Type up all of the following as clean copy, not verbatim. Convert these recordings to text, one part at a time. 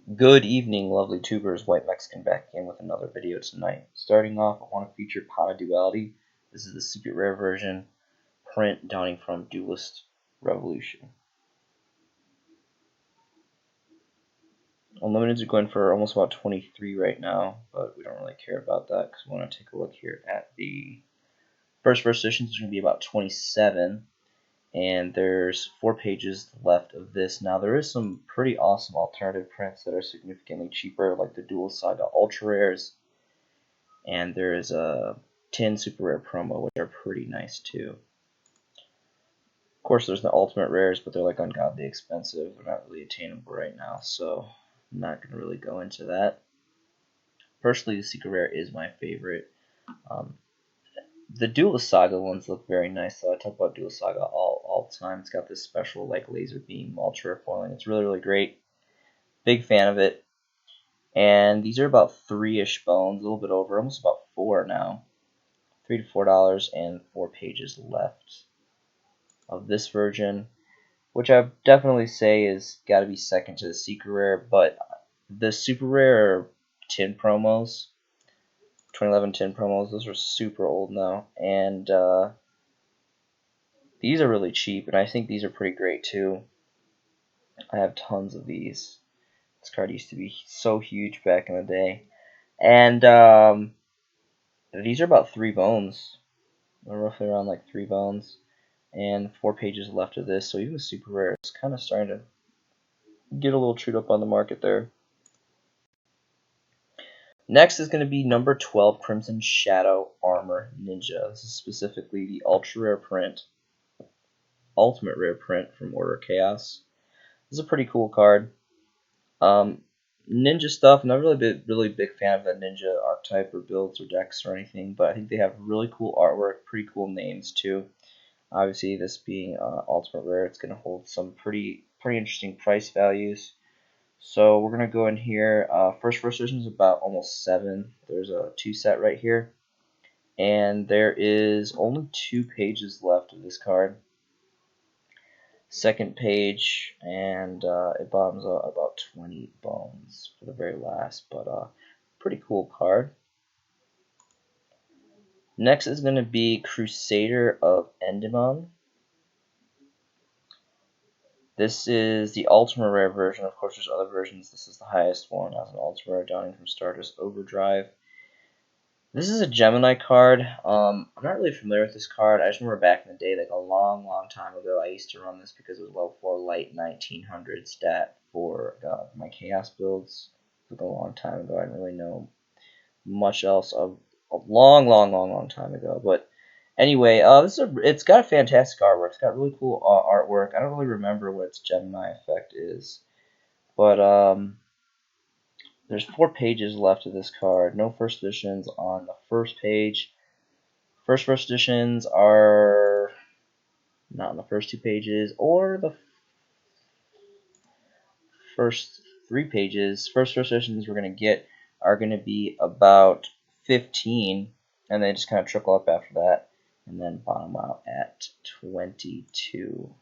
Good evening, lovely tubers. White Mexican back again with another video tonight. Starting off, I want to feature Pot of Duality. This is the secret rare version print downing from Duelist Revolution. Unlimiteds are going for almost about 23 right now, but we don't really care about that because we want to take a look here at the first editions. It's going to be about 27. And there's 4 pages left of this. Now there is some pretty awesome alternative prints that are significantly cheaper, like the Dual Saga Ultra Rares, and there is a 10 Super Rare promo, which are pretty nice too. Of course, there's the Ultimate Rares, but they're like ungodly expensive. They're not really attainable right now, so I'm not going to really go into that. Personally, the Secret Rare is my favorite. The Duelist Saga ones look very nice, so I talk about Duelist Saga all the time. It's got this special like laser beam ultra foiling. It's really great. Big fan of it. And these are about 3-ish bones, a little bit over, almost about 4 now. $3 to $4 and 4 pages left of this version, which I definitely say is got to be second to the Secret Rare. But the Super Rare tin promos, 2011 tin promos, those are super old now, and these are really cheap, and I think these are pretty great too. I have tons of these. This card used to be so huge back in the day, and these are about 3 bones. They're roughly around like 3 bones, and 4 pages left of this. So even the Super Rare is kind of starting to get a little chewed up on the market there. Next is going to be number 12, Crimson Shadow Armor Ninja. This is specifically the ultra rare print, ultimate rare print from Order of Chaos. This is a pretty cool card. Ninja stuff, I'm not really big fan of the ninja archetype or builds or decks or anything, but I think they have really cool artwork, pretty cool names too. Obviously, this being ultimate rare, it's going to hold some pretty interesting price values. So we're going to go in here. First edition is about almost 7. There's a 2 set right here. And there is only 2 pages left of this card. Second page, and it bottoms out about 20 bones for the very last. But pretty cool card. Next is going to be Crusader of Endymion. This is the ultimate rare version. Of course, there's other versions. This is the highest one as an ultimate rare downing from Stardust Overdrive. This is a Gemini card. I'm not really familiar with this card. I just remember back in the day, like a long time ago, I used to run this because it was level 4 light 1900 stat for my Chaos builds. It was a long time ago. I didn't really know much else of a long time ago. But anyway, it's got a fantastic artwork. It's got really cool artwork. I don't really remember what its Gemini effect is, but there's 4 pages left of this card. No first editions on the first page. First editions are not on the first 2 pages or the first 3 pages. First editions we're going to get are going to be about 15, and they just kind of trickle up after that, and then bottom out at 22.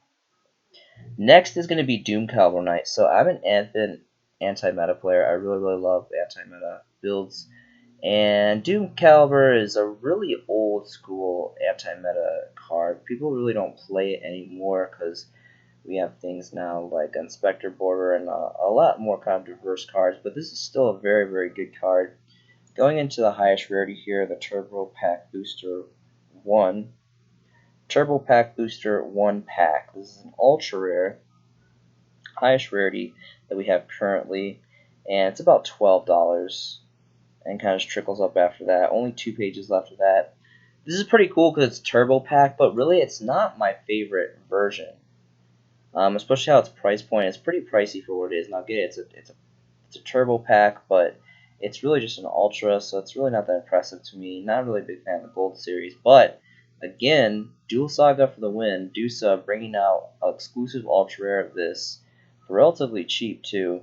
Next is going to be Doom Caliber Knight. So I'm an anti-meta player. I really love anti-meta builds. And Doom Caliber is a really old school anti-meta card. People really don't play it anymore because we have things now like Inspector Border and a lot more kind of diverse cards. But this is still a very good card. Going into the highest rarity here, the Turbo Pack Booster 1. Turbo Pack Booster 1 pack. This is an ultra rare, highest rarity that we have currently, and it's about $12. And kind of just trickles up after that. Only 2 pages left of that. This is pretty cool because it's Turbo Pack, but really it's not my favorite version. Especially how its price point is pretty pricey for what it is. Now, get it, it's a Turbo Pack, but it's really just an Ultra, so it's really not that impressive to me. Not really a big fan of the Gold series, but again, Dual Saga for the win. Dusa bringing out an exclusive Ultra Rare of this for relatively cheap too.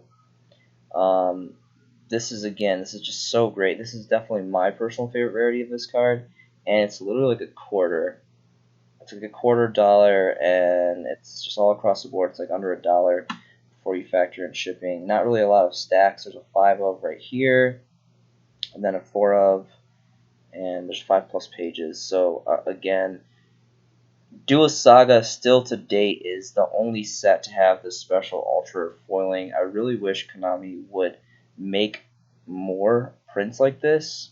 This is just so great. This is definitely my personal favorite rarity of this card, and it's literally like a quarter. It's like $0.25, and it's just all across the board. It's like under $1 before you factor in shipping. Not really a lot of stacks. There's a 5 of right here, and then a 4 of, and there's 5+ pages. So again, Duelist Saga still to date is the only set to have this special ultra foiling. I really wish Konami would make more prints like this,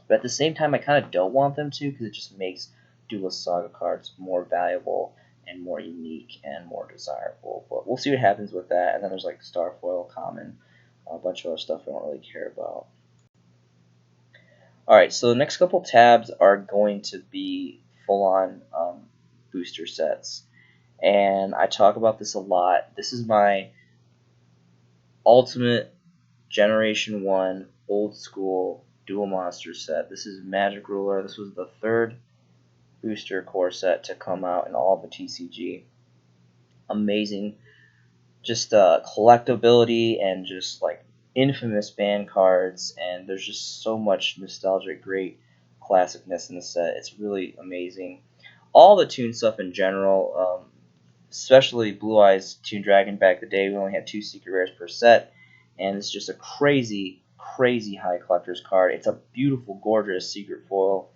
but at the same time I kind of don't want them to, because it just makes Duelist Saga cards more valuable and more unique and more desirable. But we'll see what happens with that. And then there's like Starfoil, Common, a bunch of other stuff I don't really care about. Alright, so the next couple tabs are going to be full-on booster sets. And I talk about this a lot. This is my ultimate Generation 1 old school dual monster set. This is Magic Ruler. This was the 3rd booster core set to come out in all the TCG. Amazing. Just collectability and just like infamous ban cards, and there's just so much nostalgic, great classicness in the set. It's really amazing. All the Toon stuff in general, especially Blue Eyes Toon Dragon back in the day, we only had 2 secret rares per set, and it's just a crazy, crazy high collector's card. It's a beautiful, gorgeous secret foil,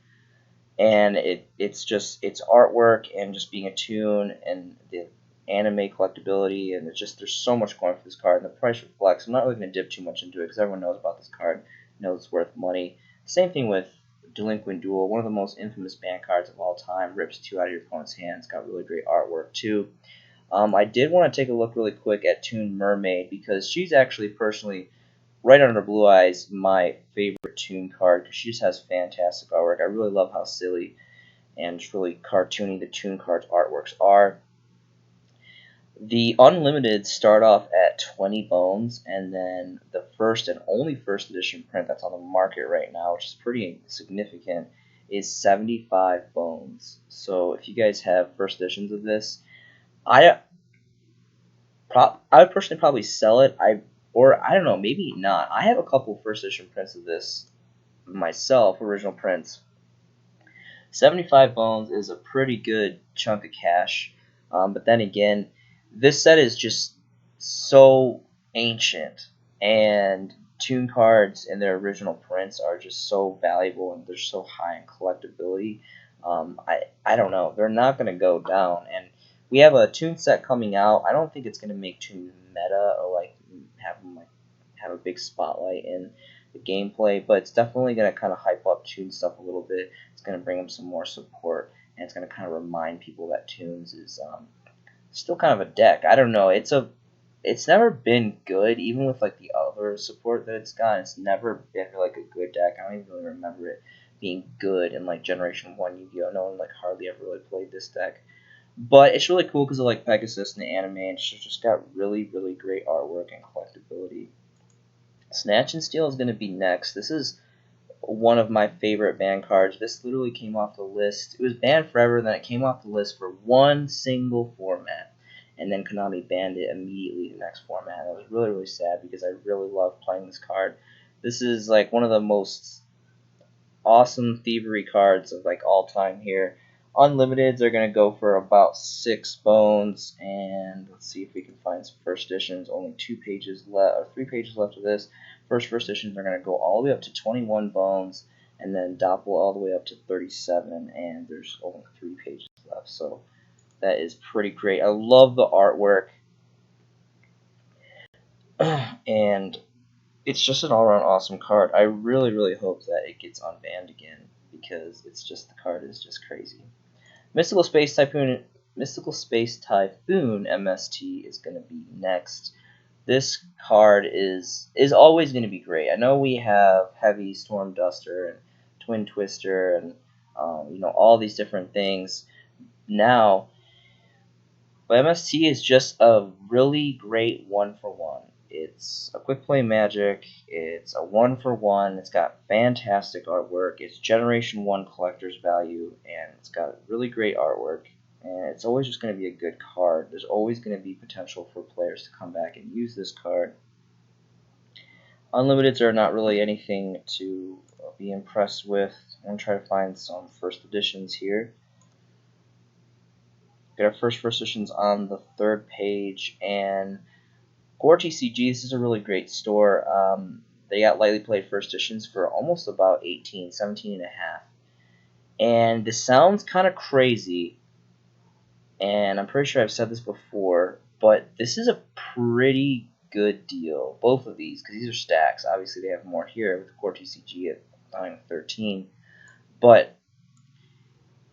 and it's just its artwork and just being a Toon and the anime collectability, and it's just there's so much going for this card, and the price reflects. I'm not really going to dip too much into it because everyone knows about this card, knows it's worth money. Same thing with Delinquent Duel, one of the most infamous ban cards of all time. Rips 2 out of your opponent's hands. Got really great artwork too. I did want to take a look really quick at Toon Mermaid, because she's actually personally right under Blue Eyes my favorite Toon card, because she just has fantastic artwork. I really love how silly and just really cartoony the Toon cards artworks are. The Unlimited start off at 20 bones, and then the first and only first edition print that's on the market right now, which is pretty significant, is 75 bones. So if you guys have first editions of this, I would personally probably sell it. Or I don't know, maybe not. I have a couple first edition prints of this myself, original prints. 75 bones is a pretty good chunk of cash, but then again, this set is just so ancient, and Toon cards in their original prints are just so valuable, and they're so high in collectability. I don't know. They're not going to go down, and we have a Toon set coming out. I don't think it's going to make Toon meta or like have them like have a big spotlight in the gameplay, but it's definitely going to kind of hype up Toon stuff a little bit. It's going to bring them some more support, and it's going to kind of remind people that Toons is still kind of a deck. I don't know. It's never been good, even with like the other support that it's got. It's never been like a good deck. I don't even really remember it being good in like Generation 1 Yu-Gi-Oh! No one like hardly ever really played this deck. But it's really cool because of like Pegasus and the anime, and it's just got really, really great artwork and collectability. Snatch and Steal is going to be next. This is one of my favorite ban cards. This literally came off the list. It was banned forever, then it came off the list for one single format, and then Konami banned it immediately the next format. And I was really, really sad because I really love playing this card. This is like one of the most awesome thievery cards of like all time here. Unlimiteds are going to go for about 6 bones, and let's see if we can find some first editions. Only 2 pages left, or 3 pages left of this. First editions are going to go all the way up to 21 bones, and then Doppel all the way up to 37, and there's only 3 pages left. So that is pretty great. I love the artwork, and it's just an all-around awesome card. I really, really hope that it gets unbanned again, because it's just the card is just crazy. Mystical Space Typhoon MST is going to be next. This card is always going to be great. I know we have Heavy Storm Duster and Twin Twister and all these different things now, but MST is just a really great 1-for-1. It's a quick play magic. It's a 1-for-1. It's got fantastic artwork. It's Generation 1 collector's value, and it's got really great artwork. And it's always just going to be a good card. There's always going to be potential for players to come back and use this card. Unlimiteds are not really anything to be impressed with. I'm going to try to find some first editions here. Got our first editions on the 3rd page, and Gore TCG, this is a really great store. They got lightly played first editions for almost about 18, 17 and a half. And this sounds kind of crazy, and I'm pretty sure I've said this before, but this is a pretty good deal. Both of these, because these are stacks. Obviously, they have more here with the Core TCG at 913. But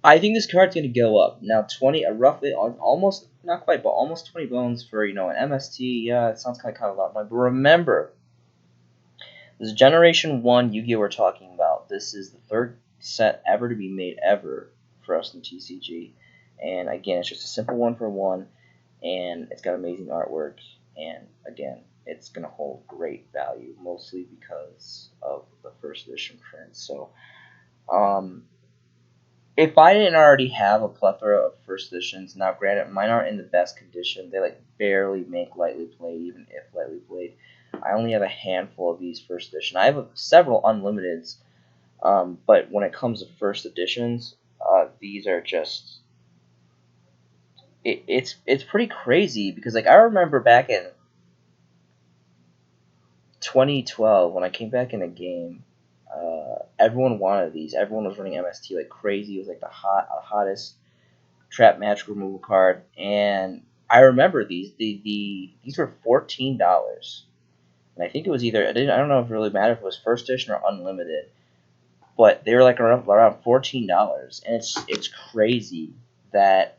I think this card's going to go up. Now, 20, roughly, almost, not quite, but almost 20 bones for, an MST. Yeah, it sounds kind of a lot. But remember, this is Generation 1 Yu-Gi-Oh! We're talking about. This is the third set ever to be made ever for us in TCG. And again, it's just a simple 1-for-1, and it's got amazing artwork. And again, it's going to hold great value, mostly because of the first edition print. So, if I didn't already have a plethora of first editions, now granted, mine aren't in the best condition. They barely make lightly played, even if lightly played. I only have a handful of these first edition. I have several unlimiteds, but when it comes to first editions, these are just it's pretty crazy because I remember back in 2012 when I came back in the game, everyone wanted these. Everyone was running MST like crazy. It was like the hottest trap match removal card, and I remember these. These were $14, and I think it was either I don't know if it really mattered if it was first edition or unlimited, but they were like around $14, and it's crazy that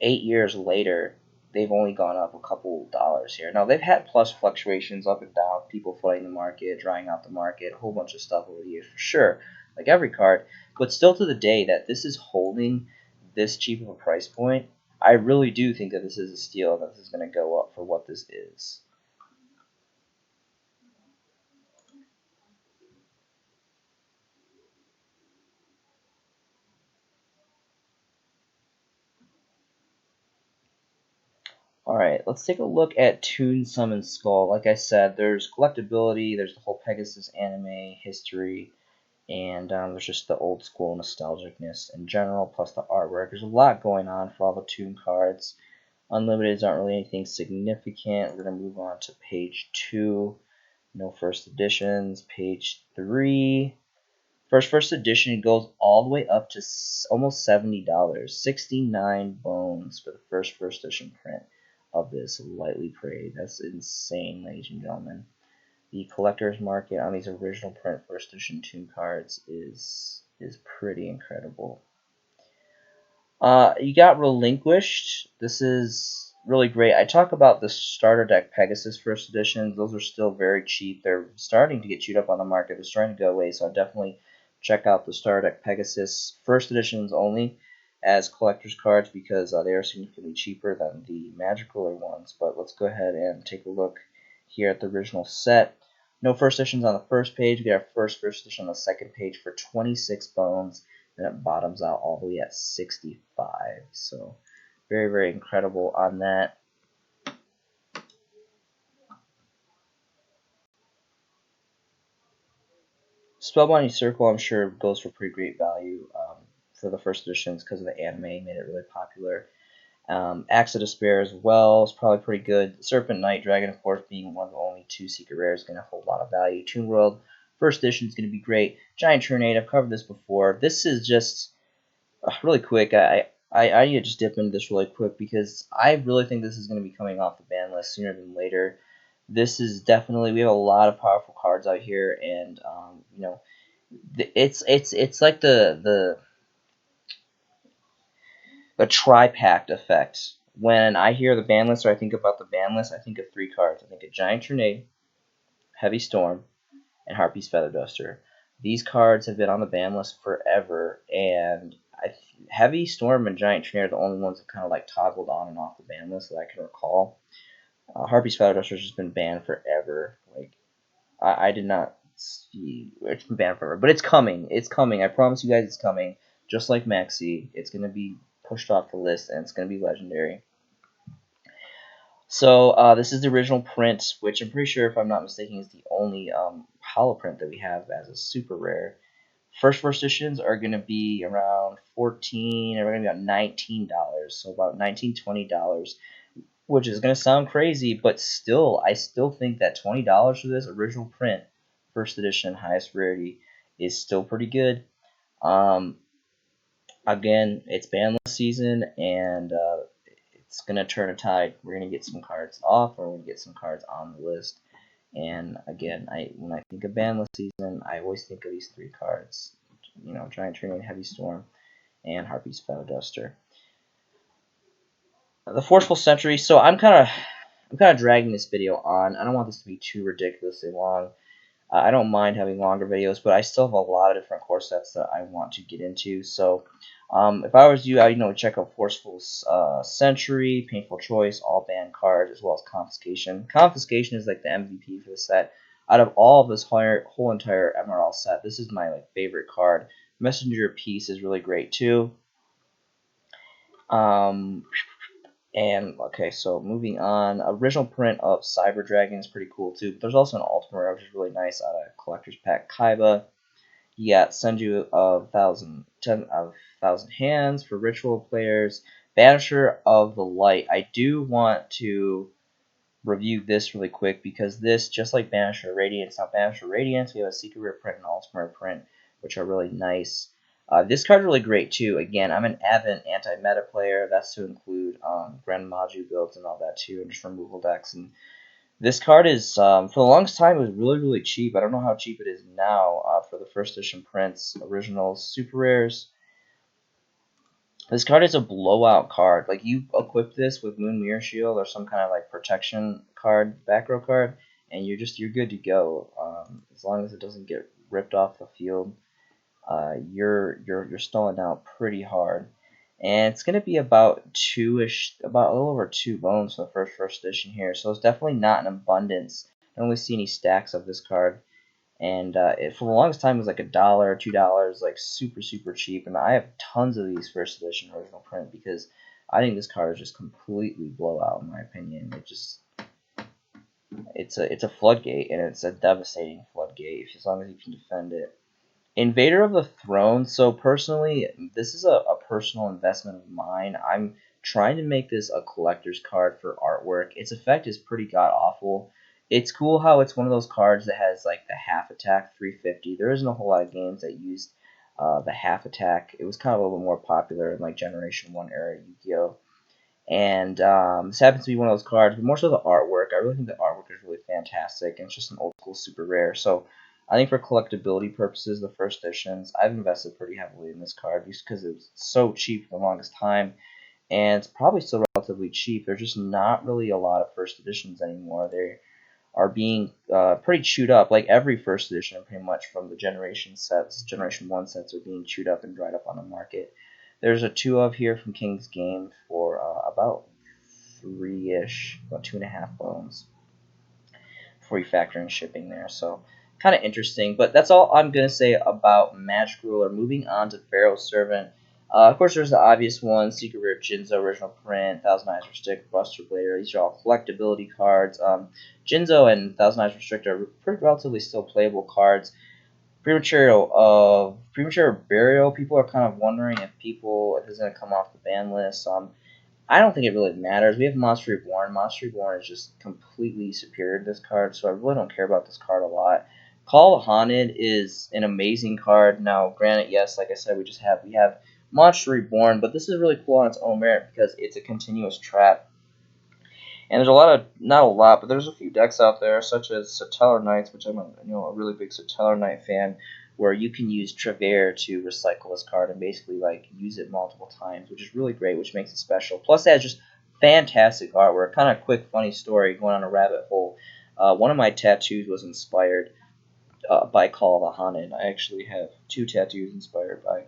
8 years later they've only gone up a couple dollars here. Now they've had plus fluctuations up and down, people flooding the market, drying out the market, a whole bunch of stuff over the years for sure, like every card. But still, to the day that this is holding this cheap of a price point, I really do think that this is a steal, that this is going to go up for what this is. Alright, let's take a look at Toon Summon Skull. Like I said, there's collectability, there's the whole Pegasus anime history, and there's just the old school nostalgicness in general, plus the artwork. There's a lot going on for all the Toon cards. Unlimiteds aren't really anything significant. We're going to move on to page 2. No first editions. Page 3. First edition goes all the way up to almost $70. 69 bones for the first edition print of this lightly prayed. That's insane, ladies and gentlemen. The collector's market on these original print first edition Toon cards is pretty incredible. You got Relinquished. This is really great. I talk about the starter deck Pegasus first editions. Those are still very cheap. They're starting to get chewed up on the market. They're starting to go away, so I definitely check out the starter deck Pegasus first editions only as collector's cards because they are significantly cheaper than the magical ones. But let's go ahead and take a look here at the original set. No first editions on the first page. We got our first edition on the second page for 26 bones. Then it bottoms out all the way at 65. So very, very incredible on that. Spellbinding Circle, I'm sure, goes for pretty great value for the first editions because of the anime, made it really popular. Axe of Despair as well is probably pretty good. Serpent Knight Dragon, of course, being one of the only 2 secret rares, is going to hold a lot of value. Toon World, first edition is going to be great. Giant Tornado, I've covered this before. This is just really quick. I need to just dip into this really quick because I really think this is going to be coming off the ban list sooner than later. This is definitely, we have a lot of powerful cards out here, and it's like the tri-pact effect. When I hear the ban list or I think about the ban list, I think of 3 cards. I think of Giant Tornado, Heavy Storm, and Harpy's Feather Duster. These cards have been on the ban list forever, and Heavy Storm and Giant Tornado are the only ones that kind of like toggled on and off the ban list that I can recall. Harpy's Feather Duster has just been banned forever. Like I did not see it's been banned forever, but it's coming. It's coming. I promise you guys, it's coming. Just like Maxi, it's gonna be pushed off the list, and it's gonna be legendary. So this is the original print, which I'm pretty sure, if I'm not mistaken, is the only holo print that we have as a super rare. First editions are going to be around $14, and we're going to be about $19, so about $19, $20. which is going to sound crazy, but still, I still think that $20 for this original print, first edition, highest rarity, is still pretty good. Again, it's banlist season, and it's going to turn a tide. We're going to get some cards off, or we're going to get some cards on the list. And again, when I think of banlist season, I always think of these three cards. You know, Giant Training, Heavy Storm, and Harpy's Feather Duster. The Forceful Sentry. So I'm kind of dragging this video on. I don't want this to be too ridiculously long. I don't mind having longer videos, but I still have a lot of different core sets that I want to get into. So if I was you, I would check out Forceful Sentry, Painful Choice, all banned cards, as well as Confiscation. Confiscation is like the MVP for the set. Out of all of this whole entire Emerald set, this is my favorite card. Messenger of Peace is really great too. And okay, so moving on, original print of Cyber Dragon is pretty cool too. But there's also an Ultimate Rare, which is really nice out of Collector's Pack Kaiba. You got Senju of 10,000 Hands for Ritual players. Banisher of the Light. I do want to review this really quick because this, just like Banisher Radiance, now Banisher Radiance, we have a Secret Rare print and Ultimate Rare print, which are really nice. This card's really great too. Again, I'm an avid anti-meta player. That's to include Grand Maju builds and all that too, and just removal decks. And this card is, for the longest time, it was really, really cheap. I don't know how cheap it is now for the first edition prints, originals, super rares. This card is a blowout card. Like, you equip this with Moon Mirror Shield or some kind of protection card, back row card, and you're good to go. As long as it doesn't get ripped off the field. You're stalling out pretty hard, and it's gonna be about a little over 2 bones for the first edition here. So it's definitely not an abundance. I don't really see any stacks of this card, and for the longest time it was $1 or $2, super cheap. And I have tons of these first edition original print because I think this card is just completely blowout in my opinion. It's a floodgate, and it's a devastating floodgate as long as you can defend it. Invader of the Throne. So personally, this is a personal investment of mine. I'm trying to make this a collector's card for artwork. Its effect is pretty god-awful. It's cool how it's one of those cards that has the half attack 350. There isn't a whole lot of games that used the half attack. It was kind of a little more popular in Generation 1 era Yu-Gi-Oh! And this happens to be one of those cards, but more so the artwork. I really think the artwork is really fantastic, and it's just an old school super rare. So I think for collectability purposes, the first editions, I've invested pretty heavily in this card just because it was so cheap for the longest time, and it's probably still relatively cheap. There's just not really a lot of first editions anymore. They are being pretty chewed up. Like every first edition, pretty much from the Generation 1 sets are being chewed up and dried up on the market. There's a 2 of here from King's Game for about 3-ish, about 2.5 bones before you factor in shipping there. So kind of interesting, but that's all I'm going to say about Magic Ruler. Moving on to Pharaoh's Servant. Of course, there's the obvious ones: Secret Rare Jinzo, original print, Thousand Eyes Restrict, Buster Blader. These are all collectability cards. Jinzo and Thousand Eyes Restrict are pretty relatively still playable cards. Premature Burial. People are kind of wondering if it's going to come off the ban list. I don't think it really matters. We have Monster Reborn. Monster Reborn is just completely superior to this card, so I really don't care about this card a lot. Call of the Haunted is an amazing card. Now, granted, yes, like I said, we have Monster Reborn, but this is really cool on its own merit because it's a continuous trap. And there's not a lot, but there's a few decks out there, such as Satellar Knights, which I'm a really big Satellar Knight fan, where you can use Travare to recycle this card and basically use it multiple times, which is really great, which makes it special. Plus, it has just fantastic artwork. Kind of quick, funny story, going on a rabbit hole. One of my tattoos was inspired by Call of the Haunted. I actually have 2 tattoos inspired by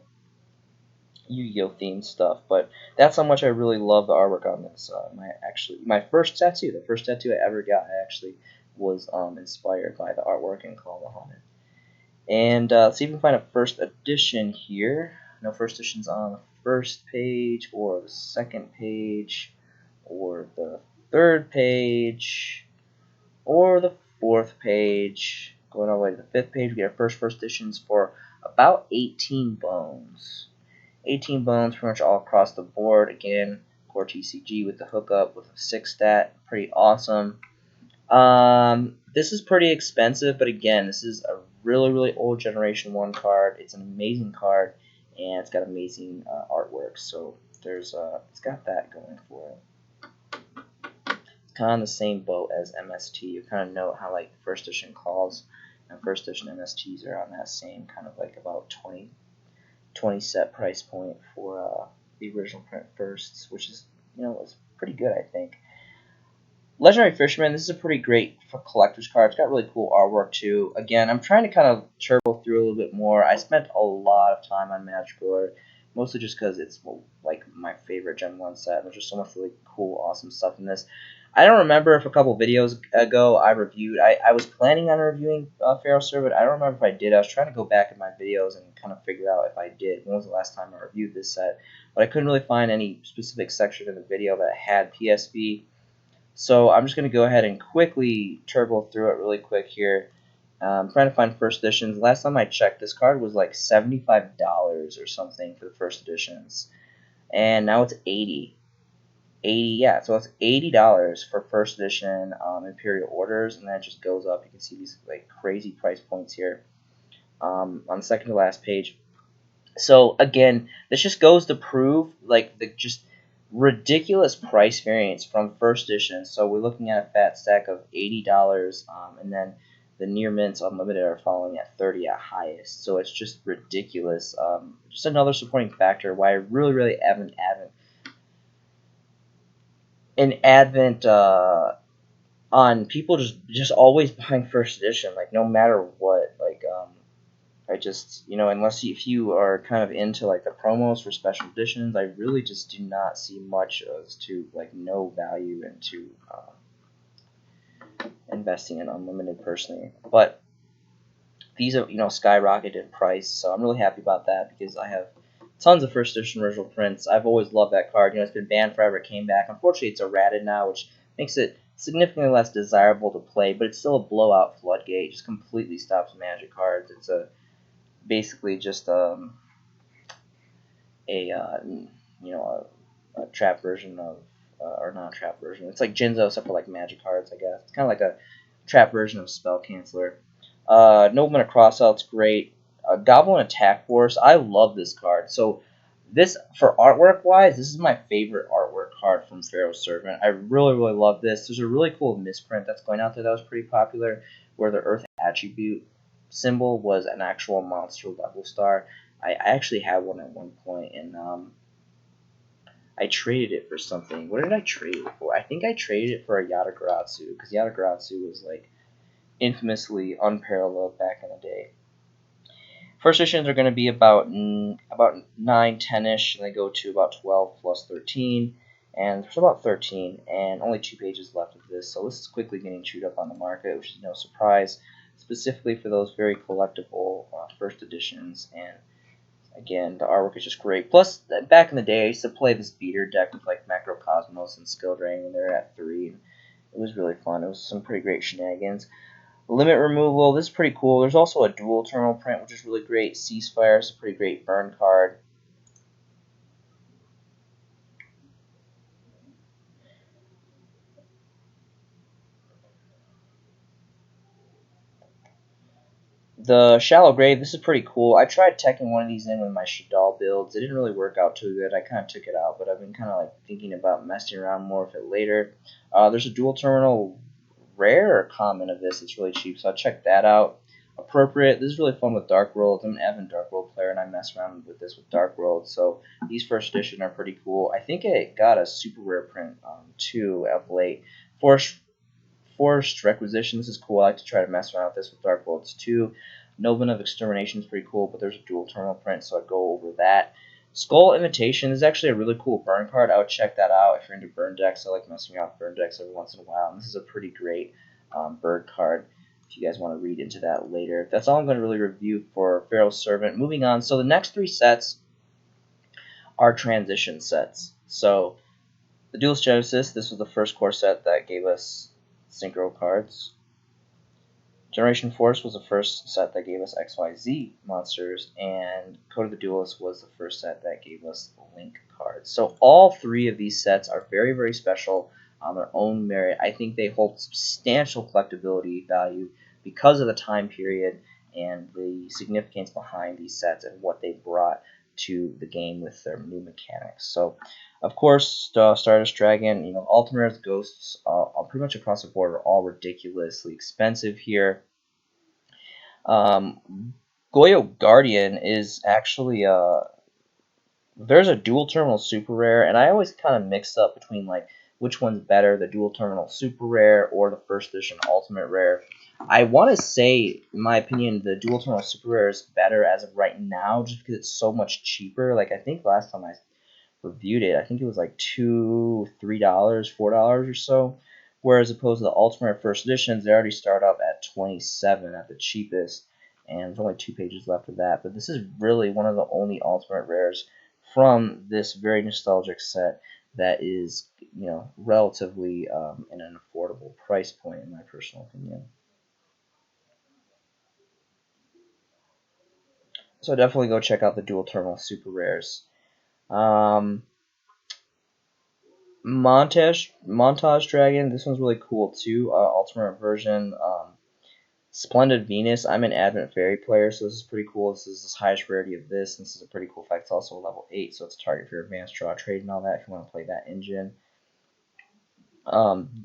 Yu-Gi-Oh themed stuff, but that's how much I really love the artwork on this. My first tattoo, the first tattoo I ever got, actually was inspired by the artwork in Call of the Haunted. And let's see if we can find a first edition here. No first editions on the first page, or the second page, or the third page, or the fourth page. Going all the way to the 5th page, we get our first editions for about 18 bones. 18 bones pretty much all across the board. Again, core TCG with the hookup with a 6-stat. Pretty awesome. This is pretty expensive, but again, this is a really old Generation 1 card. It's an amazing card, and it's got amazing artwork. So there's it's got that going for it. It's kind of on the same boat as MST. You kind of know how like first edition calls and first edition MSTs are on that same kind of like about 20 set price point for the original print firsts, which is, is pretty good, I think. Legendary Fisherman, this is a pretty great for collector's card. It's got really cool artwork too. Again, I'm trying to kind of turbo through a little bit more. I spent a lot of time on Magic Ruler, mostly just because it's like my favorite Gen 1 set. There's just so much really cool, awesome stuff in this. I don't remember if a couple videos ago I reviewed. I was planning on reviewing Pharaoh Servant. I don't remember if I did. I was trying to go back in my videos and kind of figure out if I did. When was the last time I reviewed this set? But I couldn't really find any specific section in the video that had PSV. So I'm just going to go ahead and quickly turbo through it really quick here. I'm trying to find first editions. Last time I checked, this card was like $75 or something for the first editions. And now it's $80. Yeah, so it's $80 for first edition Imperial Orders, and then it just goes up. You can see these like crazy price points here on the second to last page. So again, this just goes to prove like the just ridiculous price variance from first edition. So we're looking at a fat stack of $80, and then the near mints unlimited are following at 30 at highest. So it's just ridiculous. Just another supporting factor why I really advent on people just always buying first edition, like no matter what. Like I just, unless if you are kind of into like the promos for special editions, I really just do not see much as to like no value into investing in unlimited personally. But these are skyrocketed in price, so I'm really happy about that because I have tons of first edition original prints. I've always loved that card. It's been banned forever. It came back. Unfortunately, it's errated now, which makes it significantly less desirable to play. But it's still a blowout floodgate. It just completely stops Magic cards. It's basically just a trap version of or not a trap version. It's like Jinzo except for like Magic cards, I guess. It's kind of like a trap version of Spell Canceller. Nobleman Crossout's great. Goblin Attack Force, I love this card. So this, for artwork wise, this is my favorite artwork card from Pharaoh Servant. I really love this. There's a really cool misprint that's going out there that was pretty popular, where the Earth attribute symbol was an actual monster level star. I actually had one at one point, and I traded it for something. What did I trade it for? I think I traded it for a Yatagarasu, because Yatagarasu was like infamously unparalleled back in the day. First editions are going to be about 9, 10-ish, and they go to about 12 plus 13, and there's about 13, and only 2 pages left of this, so this is quickly getting chewed up on the market, which is no surprise, specifically for those very collectible first editions. And again, the artwork is just great. Plus, back in the day, I used to play this beater deck with like Macrocosmos and Skill Drain when they were at 3. It was really fun. It was some pretty great shenanigans. Limit removal, this is pretty cool. There's also a dual terminal print, which is really great. Ceasefire is a pretty great burn card. The Shallow Grave, this is pretty cool. I tried teching one of these in with my Shadal builds. It didn't really work out too good. I kind of took it out, but I've been kind of like thinking about messing around more with it later. There's a dual terminal rare or common of this. It's really cheap, so I'll check that out. Appropriate. This is really fun with Dark World. I'm an avid Dark World player, and I mess around with this with Dark World, so these first edition are pretty cool. I think it got a super rare print too of late. Forced Requisition, this is cool. I like to try to mess around with this with Dark Worlds too. Nobleman of Extermination is pretty cool, but there's a dual terminal print, so I'd go over that. Skull Imitation is actually a really cool burn card. I would check that out if you're into burn decks. I like messing around with burn decks every once in a while, and this is a pretty great bird card if you guys want to read into that later. That's all I'm going to really review for Pharaoh Servant. Moving on, so the next 3 sets are transition sets. So the Duelist Genesis, this was the first core set that gave us Synchro cards. Generation Force was the first set that gave us XYZ monsters, and Code of the Duelist was the first set that gave us Link cards. So all three of these sets are very, very special on their own merit. I think they hold substantial collectability value because of the time period and the significance behind these sets and what they brought to the game with their new mechanics. So, of course, Stardust Dragon, Ultimate Ghosts, pretty much across the board are all ridiculously expensive here. Goyo Guardian is actually there's a dual terminal super rare, and I always kind of mix up between like which one's better, the dual terminal super rare or the first edition ultimate rare. I want to say, in my opinion, the dual terminal super rare is better as of right now, just because it's so much cheaper. Like I think last time I reviewed it, I think it was like $2, $3, $4 or so. Whereas opposed to the Ultimate First Editions, they already start up at $27 at the cheapest, and there's only 2 pages left of that. But this is really one of the only Ultimate Rares from this very nostalgic set that is, relatively in an affordable price point, in my personal opinion. So definitely go check out the Dual Terminal Super Rares. Montage Dragon. This one's really cool too. Ultimate version. Splendid Venus. I'm an Advent Fairy player, so this is pretty cool. This is the highest rarity of this. This is a pretty cool fact. It's also level 8, so it's a target for your advanced draw trade and all that if you want to play that engine.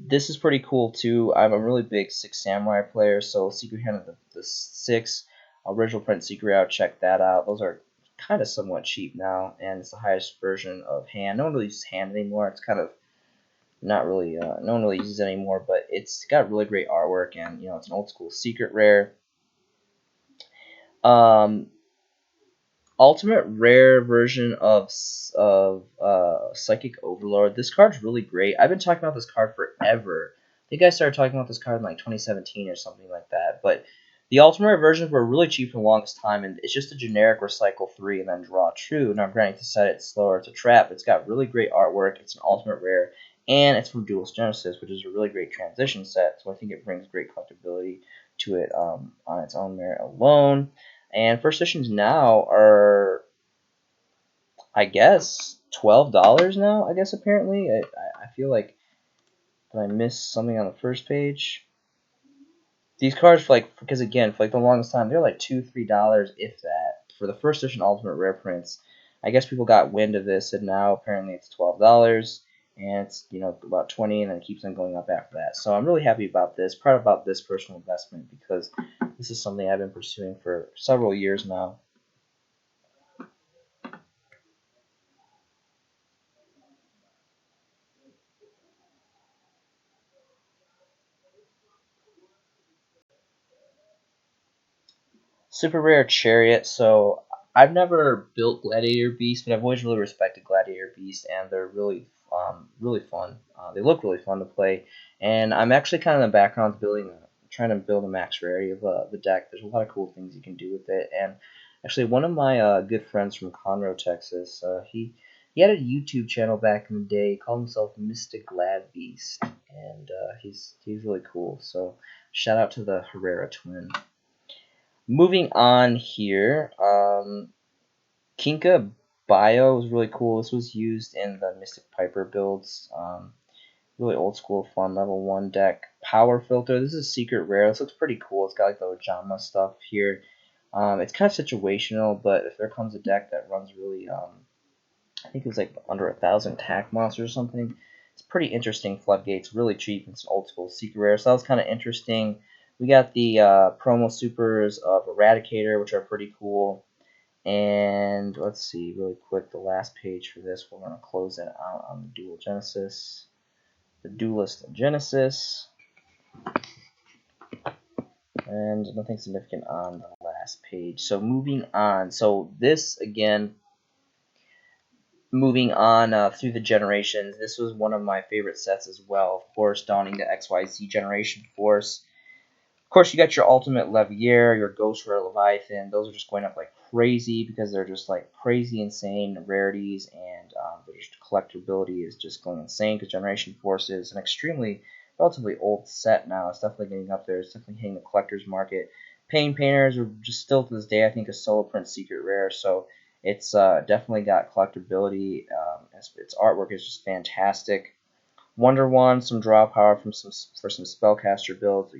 This is pretty cool too. I'm a really big 6 Samurai player, so Secret Hand of the 6 original print Secret out. Check that out. Those are kind of somewhat cheap now, and it's the highest version of hand. No one really uses hand anymore. It's kind of not really, no one really uses it anymore, but it's got really great artwork, and it's an old school secret rare. Ultimate rare version of Psychic Overlord. This card's really great. I've been talking about this card forever. I think I started talking about this card in like 2017 or something like that. But the Ultimate versions were really cheap for the longest time, and it's just a generic recycle 3 and then draw 2. Now, granted, to set it slower, it's a trap. It's got really great artwork. It's an Ultimate rare, and it's from Duelist Genesis, which is a really great transition set. So I think it brings great collectability to it on its own merit alone. And first editions now are, I guess, $12 now. I guess apparently, I feel like did I miss something on the first page? These cards, because again, for like the longest time, they're like $2, $3, if that, for the first edition Ultimate Rare prints. I guess people got wind of this, and now apparently it's $12, and it's about 20, and then it keeps on going up after that. So I'm really happy about this, proud about this personal investment, because this is something I've been pursuing for several years now. Super rare Chariot. So I've never built Gladiator Beast, but I've always really respected Gladiator Beast, and they're really, really fun. They look really fun to play, and I'm actually kind of in the background trying to build a max rarity of the deck. There's a lot of cool things you can do with it, and actually one of my good friends from Conroe, Texas, he had a YouTube channel back in the day. He called himself Mr. Glad Beast, and he's really cool. So shout out to the Herrera twin. Moving on here, Kinka Bio was really cool. This was used in the Mystic Piper builds. Really old school, fun level 1 deck. Power Filter. This is secret rare. This looks pretty cool. It's got like the Ojama stuff here. It's kind of situational, but if there comes a deck that runs really, I think it was like under 1,000 attack monsters or something, it's pretty interesting. Floodgates, really cheap. It's an old school secret rare, so that was kind of interesting. We got the promo supers of Eradicator, which are pretty cool. And let's see, really quick, the last page for this, we're going to close it out on the Duelist Genesis. And nothing significant on the last page. So moving on. So this, again, moving on through the generations, this was one of my favorite sets as well. Of course, donning the XYZ Generation Force. Of course, you got your Ultimate Levier, your Ghost Rare Leviathan. Those are just going up like crazy because they're just like crazy insane rarities, and their collectability is just going insane because Generation Force is an extremely relatively old set now. It's definitely getting up there. It's definitely hitting the collector's market. Pain Painters are just still to this day, I think, a solo print secret rare, so it's definitely got collectability. Its artwork is just fantastic. Wonder One, some draw power from some spellcaster builds.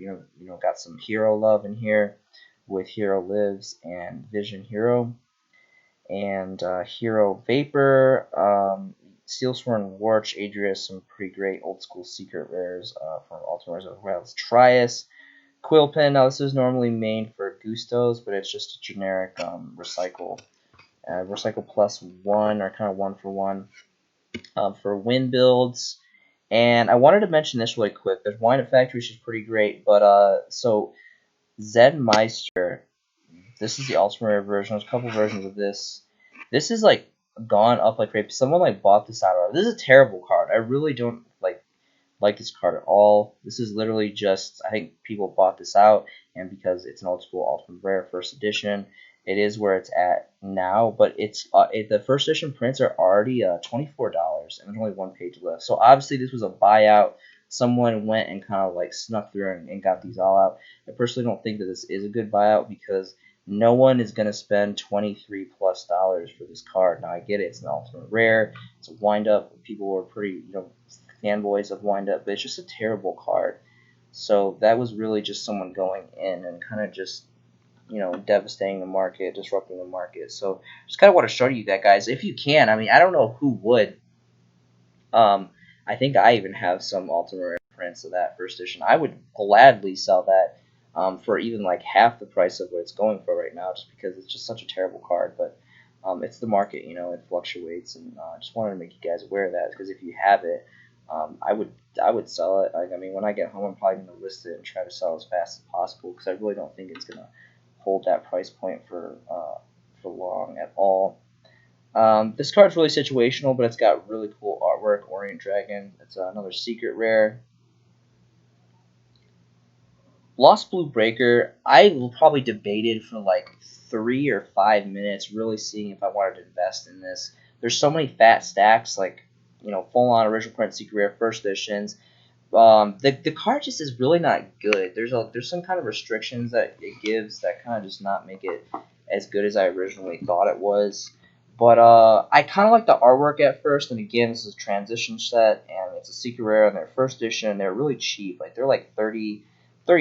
Got some hero love in here with Hero Lives and Vision Hero and Hero Vapor. Steelsworn Warch, Adrius, some pretty great old school secret rares from Ultimate Rares as well as Trias. Quillpin, now this is normally made for Gustos, but it's just a generic recycle. Recycle plus one, or kind of one for one, for win builds. And I wanted to mention this really quick. There's Wind Up Factory, which is pretty great, but so Zen Meister, this is the Ultimate Rare version. There's a couple versions of this. This is like gone up like crazy. Someone like bought this out of. This is a terrible card. I really don't like this card at all. This is literally just, I think people bought this out, and because it's an old school Ultimate Rare first edition, it is where it's at now. But it's the first edition prints are already $24, and there's only one page left. So obviously this was a buyout. Someone went and kind of like snuck through and got these all out. I personally don't think that this is a good buyout because no one is going to spend $23+ for this card. Now I get it, it's an Ultimate Rare, it's a wind up. People were pretty, fanboys of Wind Up, but it's just a terrible card. So that was really just someone going in and kind of just, devastating the market, disrupting the market. So just kind of want to show you that, guys, if you can. I mean, I don't know who would. I think I even have some Ultimate Rare prints of that first edition. I would gladly sell that for even like half the price of what it's going for right now, just because it's just such a terrible card. But it's the market, it fluctuates, and I just wanted to make you guys aware of that, because if you have it, I would sell it. I mean, when I get home, I'm probably going to list it and try to sell as fast as possible, because I really don't think it's going to hold that price point for long at all. This card's really situational, but it's got really cool artwork. Orient Dragon. It's another secret rare. Lost Bluebreaker. I probably debated for like 3 or 5 minutes, really seeing if I wanted to invest in this. There's so many fat stacks, like full on original print secret rare first editions. The card just is really not good. There's some kind of restrictions that it gives that kind of just not make it as good as I originally thought it was. But I kind of like the artwork at first, and again, this is a transition set, and it's a secret rare in their first edition. They're really cheap, like they're like 30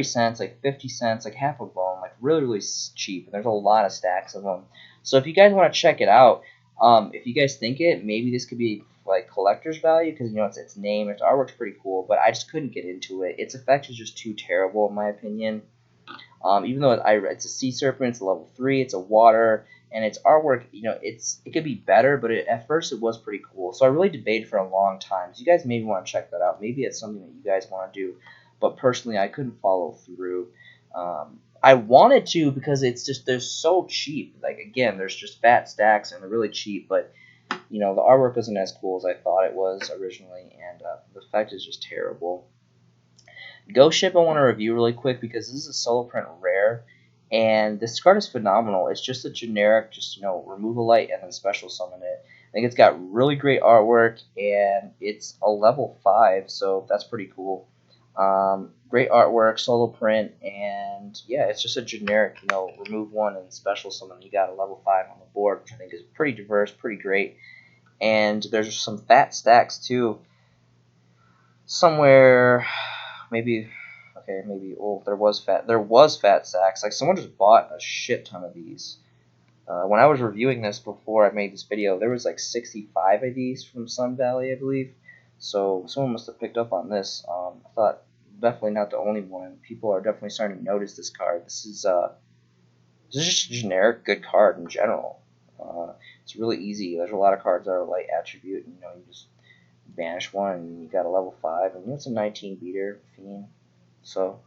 cents, like 50 cents, like half a bone, like really cheap. And there's a lot of stacks of them. So if you guys want to check it out, if you guys think maybe this could be like collector's value, because its name, its artwork's pretty cool, but I just couldn't get into it. Its effect is just too terrible in my opinion. Even though it's a sea serpent, it's a level 3, it's a water, and its artwork, it could be better, but at first it was pretty cool. So I really debated for a long time. So you guys maybe want to check that out. Maybe it's something that you guys want to do, but personally I couldn't follow through. I wanted to, because it's just, they're so cheap. Like, again, there's just fat stacks and they're really cheap, but the artwork wasn't as cool as I thought it was originally, and the effect is just terrible. Ghost Ship I want to review really quick, because this is a solo print rare, and this card is phenomenal. It's just a generic, remove a light and then special summon it. I think it's got really great artwork, and it's a level 5, so that's pretty cool. Great artwork, solo print, and yeah, it's just a generic, remove one and special summon. You got a level 5 on the board, which I think is pretty diverse, pretty great. And there's some fat stacks too. Somewhere, maybe, there was fat stacks. Like, someone just bought a shit ton of these. When I was reviewing this before I made this video, there was like 65 of these from Sun Valley, I believe. So someone must have picked up on this. I thought definitely not the only one. People are definitely starting to notice this card. This is just a generic good card in general. It's really easy. There's a lot of cards that are light attribute, and you just banish one and you got a level 5, and it's a 19 beater fiend. So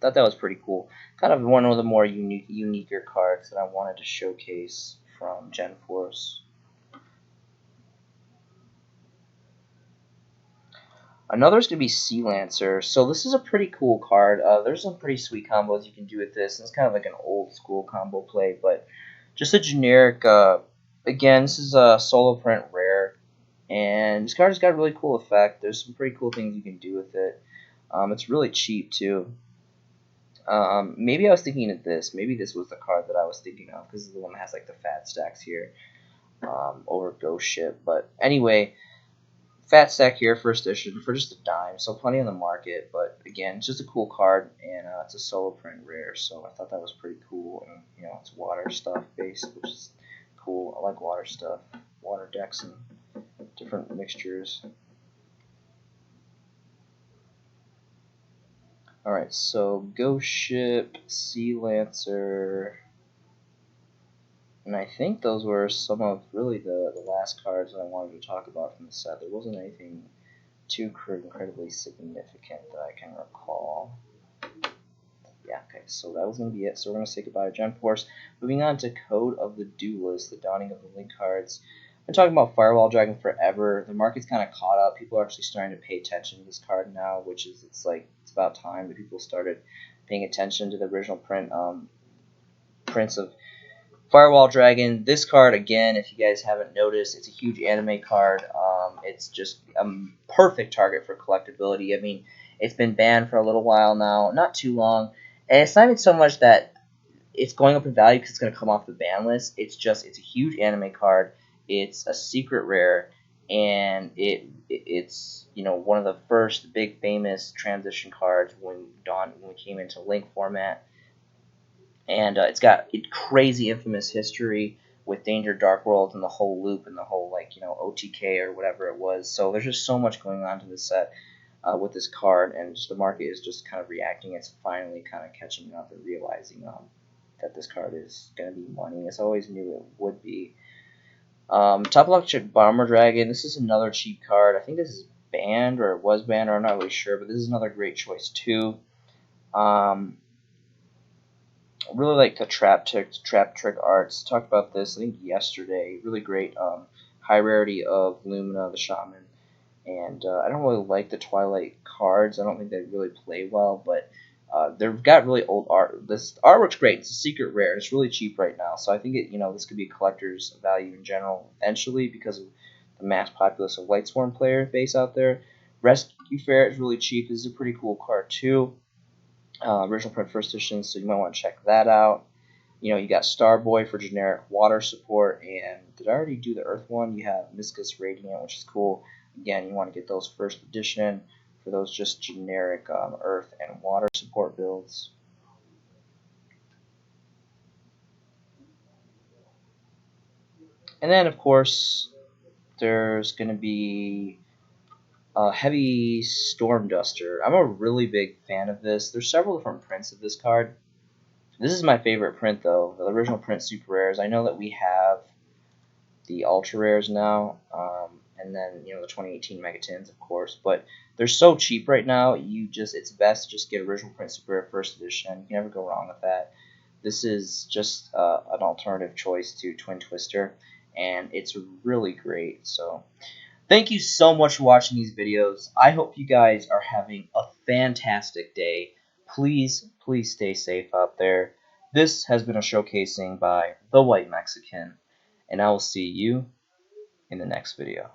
thought that was pretty cool. Kind of one of the more uniquer cards that I wanted to showcase from Gen Force. Another is going to be Sea Lancer. So this is a pretty cool card. There's some pretty sweet combos you can do with this. It's kind of like an old school combo play, but just a generic, again, this is a solo print rare, and this card has got a really cool effect. There's some pretty cool things you can do with it. It's really cheap too. Maybe I was thinking of this. Maybe this was the card that I was thinking of, because it's the one that has like the fat stacks here, over Ghost Ship. But anyway, fat stack here, first edition, for just a dime, so plenty on the market. But again, it's just a cool card, and it's a solo print rare, so I thought that was pretty cool. And you know, it's water stuff based, which is cool. I like water stuff, water decks, and different mixtures. Alright, so Ghost Ship, Sea Lancer, and I think those were some of really the last cards that I wanted to talk about from the set. There wasn't anything too incredibly significant that I can recall. Yeah, okay, so that was going to be it. So we're going to say goodbye to Gen Force. Moving on to Code of the Duelist, the Dawning of the Link cards. I've been talking about Firewall Dragon forever. The market's kind of caught up. People are actually starting to pay attention to this card now, which is, it's about time that people started paying attention to the original prints of Firewall Dragon. This card, again, if you guys haven't noticed, it's a huge anime card. It's just a perfect target for collectability. I mean, it's been banned for a little while now, not too long. And it's not even so much that it's going up in value because it's going to come off the ban list. It's just, it's a huge anime card. It's a secret rare, and it's, you know, one of the first big famous transition cards when we came into Link format. And it's got a crazy infamous history with Danger Dark World and the whole loop and the whole, like, you know, OTK or whatever it was. So there's just so much going on to this set with this card, and just the market is just kind of reacting. It's finally kind of catching up and realizing that this card is going to be money. It's always knew it would be. Top Electric Bomber Dragon. This is another cheap card. I think this is banned, or it was banned, or I'm not really sure, but this is another great choice too. I really like the trap trick arts. Talked about this, I think, yesterday. Really great high rarity of Lumina the Shaman. And I don't really like the Twilight cards. I don't think they really play well, but they've got really old art. This artwork's great. It's a secret rare. It's really cheap right now, so I think this could be a collector's value in general eventually, because of the mass populace of Lightsworn player base out there. Rescue Ferret is really cheap. This is a pretty cool card too. Original print first edition, so you might want to check that out. You know, you got Starboy for generic water support, and did I already do the Earth one? You have Miscus Radiant, which is cool. Again, you want to get those first edition for those just generic Earth and water support builds. And then, of course, there's going to be a Heavy Storm Duster. I'm a really big fan of this. There's several different prints of this card. This is my favorite print, though. The original print super rares. I know that we have the ultra rares now, and then, you know, the 2018 Megatins, of course. But they're so cheap right now. It's best to just get original print super rare first edition. You can never go wrong with that. This is just an alternative choice to Twin Twister, and it's really great. So thank you so much for watching these videos. I hope you guys are having a fantastic day. Please, please stay safe out there. This has been a showcasing by The White Mexican, and I will see you in the next video.